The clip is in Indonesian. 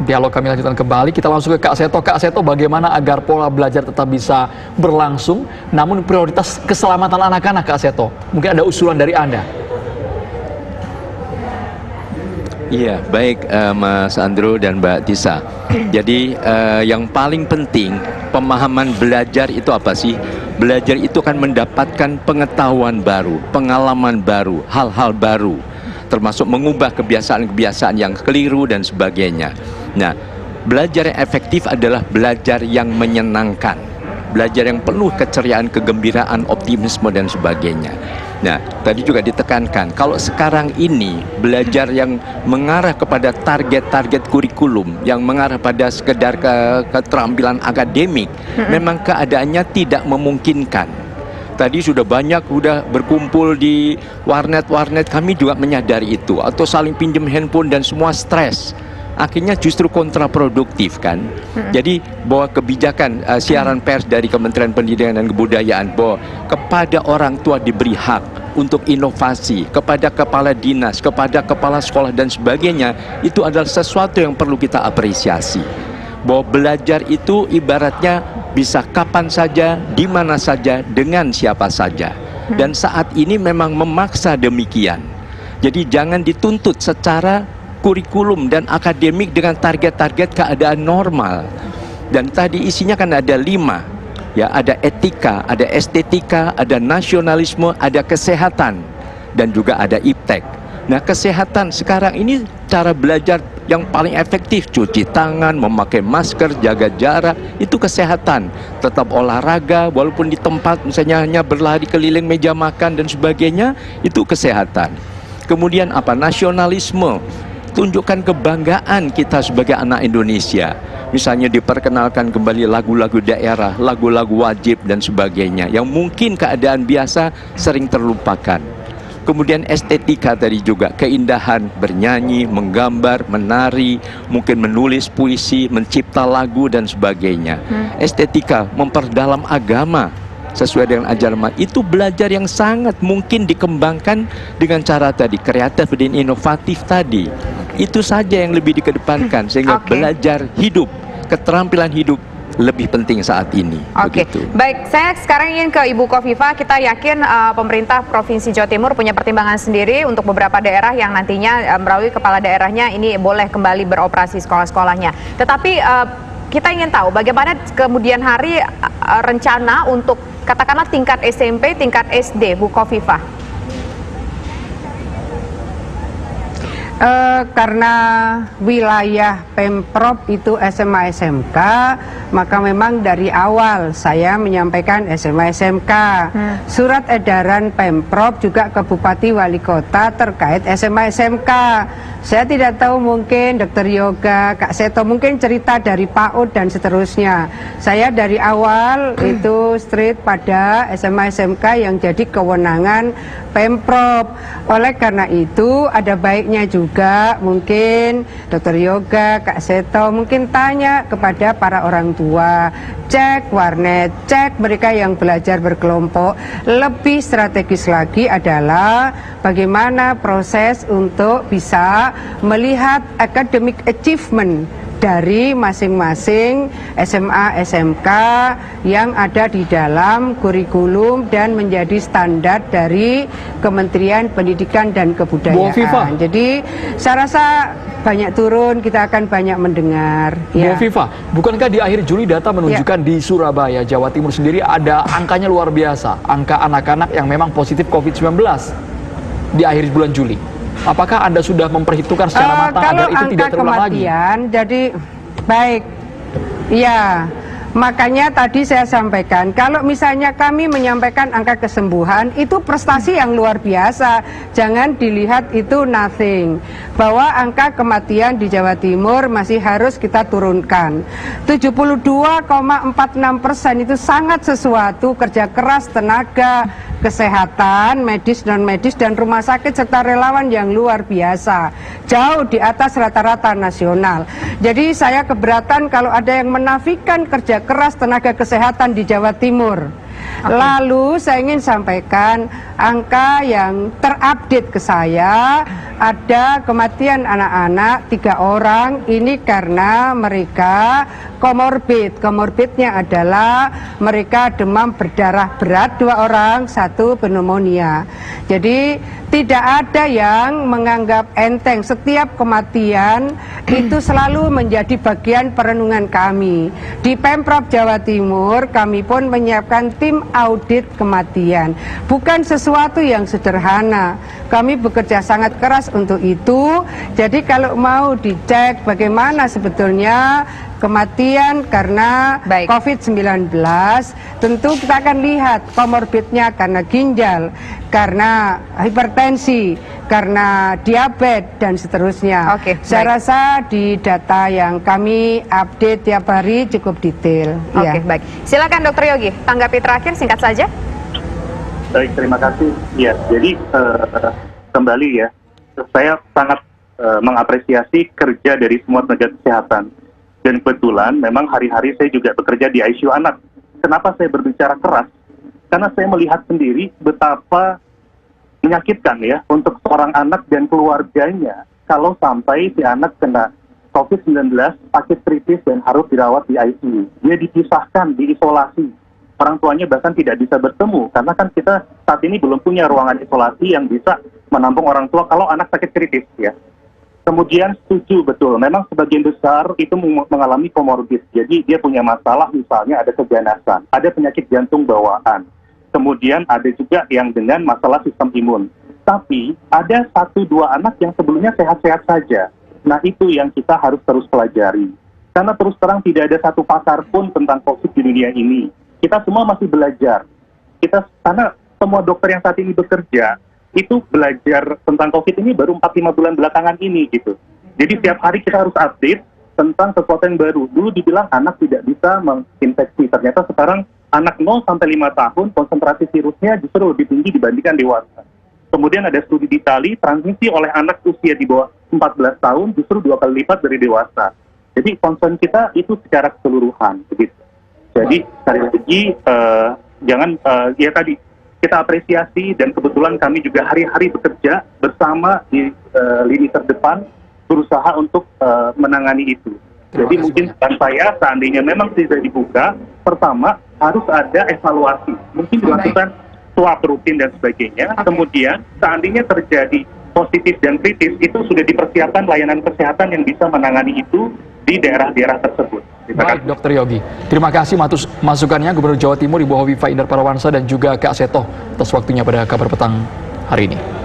Dialog kami lanjutkan kembali, kita langsung ke Kak Seto. Kak Seto, bagaimana agar pola belajar tetap bisa berlangsung, namun prioritas keselamatan anak-anak, Kak Seto? Mungkin ada usulan dari Anda. Iya, baik Mas Andrew dan Mbak Tisa. Jadi yang paling penting, pemahaman belajar itu apa sih? Belajar itu kan mendapatkan pengetahuan baru, pengalaman baru, hal-hal baru, termasuk mengubah kebiasaan-kebiasaan yang keliru dan sebagainya. Nah, belajar yang efektif adalah belajar yang menyenangkan, belajar yang penuh keceriaan, kegembiraan, optimisme dan sebagainya. Nah, tadi juga ditekankan, kalau sekarang ini belajar yang mengarah kepada target-target kurikulum, yang mengarah pada sekedar keterampilan akademik, memang keadaannya tidak memungkinkan. Tadi sudah banyak berkumpul di warnet-warnet, kami juga menyadari itu, atau saling pinjam handphone dan semua stres. Akhirnya justru kontraproduktif kan. Jadi bahwa kebijakan siaran pers dari Kementerian Pendidikan dan Kebudayaan bahwa kepada orang tua diberi hak untuk inovasi, kepada kepala dinas, kepada kepala sekolah dan sebagainya, itu adalah sesuatu yang perlu kita apresiasi. Bahwa belajar itu ibaratnya bisa kapan saja, di mana saja, dengan siapa saja. Dan saat ini memang memaksa demikian. Jadi jangan dituntut secara kurikulum dan akademik dengan target-target keadaan normal. Dan tadi isinya kan ada 5. Ya, ada etika, ada estetika, ada nasionalisme, ada kesehatan, dan juga ada iptek. Nah, kesehatan sekarang ini cara belajar yang paling efektif, cuci tangan, memakai masker, jaga jarak, itu kesehatan. Tetap olahraga, walaupun di tempat misalnya hanya berlari keliling meja makan dan sebagainya, itu kesehatan. Kemudian apa? Nasionalisme. Tunjukkan kebanggaan kita sebagai anak Indonesia. Misalnya diperkenalkan kembali lagu-lagu daerah, lagu-lagu wajib dan sebagainya, yang mungkin keadaan biasa sering terlupakan. Kemudian estetika tadi juga, keindahan, bernyanyi, menggambar, menari, mungkin menulis puisi, mencipta lagu dan sebagainya. Estetika, memperdalam agama sesuai dengan ajaran, itu belajar yang sangat mungkin dikembangkan dengan cara tadi, kreatif dan inovatif tadi. Itu saja yang lebih dikedepankan, sehingga belajar hidup, keterampilan hidup lebih penting saat ini. Begitu. Baik, saya sekarang ingin ke Ibu Kofifa. Kita yakin pemerintah Provinsi Jawa Timur punya pertimbangan sendiri untuk beberapa daerah yang nantinya melalui kepala daerahnya ini boleh kembali beroperasi sekolah-sekolahnya. Tetapi kita ingin tahu bagaimana kemudian hari rencana untuk katakanlah tingkat SMP, tingkat SD, Bu Kofifa. Karena wilayah Pemprov itu SMA SMK, maka memang dari awal saya menyampaikan SMA SMK. Surat edaran Pemprov juga ke Bupati Wali Kota terkait SMA SMK. Saya tidak tahu, mungkin Dr. Yoga, Kak Seto mungkin cerita dari PAUD dan seterusnya. Saya dari awal itu straight pada SMA SMK yang jadi kewenangan Pemprov. Oleh karena itu ada baiknya juga mungkin Dr. Yoga, Kak Seto mungkin tanya kepada para orang tua, cek warnet, cek mereka yang belajar berkelompok. Lebih strategis lagi adalah bagaimana proses untuk bisa melihat academic achievement dari masing-masing SMA SMK yang ada di dalam kurikulum dan menjadi standar dari Kementerian Pendidikan dan Kebudayaan. Jadi saya rasa banyak turun, kita akan banyak mendengar. Bu Viva, bukankah di akhir Juli data menunjukkan di Surabaya, Jawa Timur sendiri ada angkanya luar biasa, angka anak-anak yang memang positif COVID-19 di akhir bulan Juli? Apakah Anda sudah memperhitungkan secara matang agar itu tidak terulang lagi? Jadi baik, ya. Makanya tadi saya sampaikan, kalau misalnya kami menyampaikan angka kesembuhan, itu prestasi yang luar biasa. Jangan dilihat itu nothing. Bahwa angka kematian di Jawa Timur masih harus kita turunkan. 72,46% itu sangat sesuatu, kerja keras, tenaga, kesehatan, medis, non-medis, dan rumah sakit, serta relawan yang luar biasa. Jauh di atas rata-rata nasional. Jadi saya keberatan kalau ada yang menafikan kerja keras tenaga kesehatan di Jawa Timur. Lalu saya ingin sampaikan angka yang terupdate ke saya, ada kematian anak-anak 3 orang, ini karena mereka komorbid. Komorbidnya adalah mereka demam berdarah berat 2 orang, 1 pneumonia. Jadi tidak ada yang menganggap enteng. Setiap kematian itu selalu menjadi bagian perenungan kami. Di Pemprov Jawa Timur kami pun menyiapkan tim audit kematian. Bukan sesuatu yang sederhana. Kami bekerja sangat keras untuk itu. Jadi kalau mau dicek bagaimana sebetulnya kematian karena COVID-19, tentu kita akan lihat komorbidnya karena ginjal, karena hipertensi, karena diabetes, dan seterusnya. Saya rasa di data yang kami update tiap hari cukup detail. Baik. Silakan Dr. Yogi, tanggapi terakhir singkat saja. Baik, terima kasih. Ya, jadi kembali ya, saya sangat mengapresiasi kerja dari semua tenaga kesehatan. Dan kebetulan memang hari-hari saya juga bekerja di ICU anak. Kenapa saya berbicara keras? Karena saya melihat sendiri betapa menyakitkan ya untuk seorang anak dan keluarganya kalau sampai si anak kena COVID-19, sakit kritis dan harus dirawat di ICU. Dia dipisahkan, diisolasi. Orang tuanya bahkan tidak bisa bertemu karena kan kita saat ini belum punya ruangan isolasi yang bisa menampung orang tua kalau anak sakit kritis ya. Kemudian setuju betul, memang sebagian besar itu mengalami komorbid. Jadi dia punya masalah, misalnya ada keganasan, ada penyakit jantung bawaan. Kemudian ada juga yang dengan masalah sistem imun. Tapi ada 1-2 anak yang sebelumnya sehat-sehat saja. Nah itu yang kita harus terus pelajari. Karena terus terang tidak ada satu pakar pun tentang COVID di dunia ini. Kita semua masih belajar. Karena semua dokter yang saat ini bekerja, itu belajar tentang COVID ini baru 4-5 bulan belakangan ini gitu. Jadi setiap hari kita harus update tentang sesuatu yang baru. Dulu dibilang anak tidak bisa menginfeksi, ternyata sekarang anak 0-5 tahun konsentrasi virusnya justru lebih tinggi dibandingkan dewasa. Kemudian ada studi di Itali, transmisi oleh anak usia di bawah 14 tahun justru 2 kali lipat dari dewasa. Jadi concern kita itu secara keseluruhan begitu. Jadi sekali lagi ya tadi kita apresiasi dan kebetulan kami juga hari-hari bekerja bersama di lini terdepan berusaha untuk menangani itu. Jadi mungkin saya seandainya memang tidak dibuka, pertama harus ada evaluasi. Mungkin dilakukan swab rutin dan sebagainya. Kemudian seandainya terjadi positif dan kritis, itu sudah dipersiapkan layanan kesehatan yang bisa menangani itu di daerah-daerah tersebut. Baik, Dr. Yogi. Terima kasih masukannya Gubernur Jawa Timur Ibu Hovifah Indar Parawansa dan juga Kak Seto atas waktunya pada Kabar Petang hari ini.